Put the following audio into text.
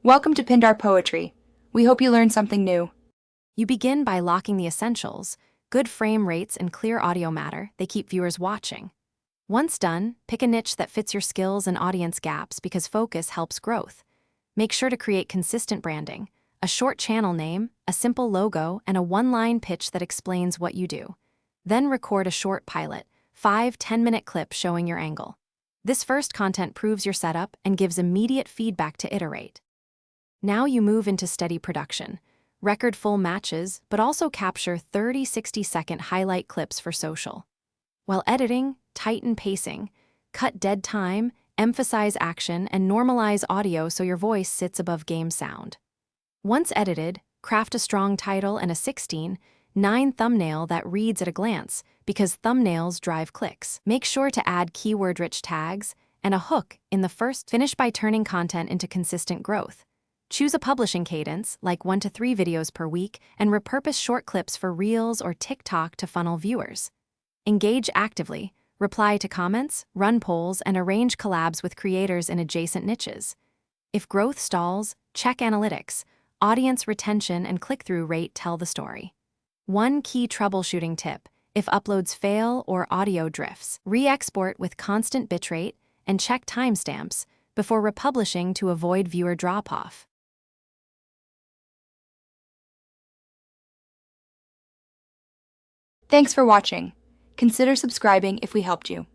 Welcome to Pindar Poetry. We hope you learned something new. You begin by locking the essentials: good frame rates and clear audio matter. They keep viewers watching. Once done, pick a niche that fits your skills and audience gaps because focus helps growth. Make sure to create consistent branding, a short channel name, a simple logo, and a one-line pitch that explains what you do. Then record a short pilot, 5-10-minute clip showing your angle. This first content proves your setup and gives immediate feedback to iterate. Now you move into steady production. Record full matches, but also capture 30-60-second highlight clips for social. While editing, tighten pacing, cut dead time, emphasize action, and normalize audio so your voice sits above game sound. Once edited, craft a strong title and a 16:9 thumbnail that reads at a glance, because thumbnails drive clicks. Make sure to add keyword-rich tags and a hook in the first. Finish by turning content into consistent growth. Choose a publishing cadence, like 1 to 3 videos per week, and repurpose short clips for Reels or TikTok to funnel viewers. Engage actively, reply to comments, run polls, and arrange collabs with creators in adjacent niches. If growth stalls, check analytics. Audience retention and click-through rate tell the story. One key troubleshooting tip: if uploads fail or audio drifts, re-export with constant bitrate and check timestamps before republishing to avoid viewer drop-off. Thanks for watching. Consider subscribing if we helped you.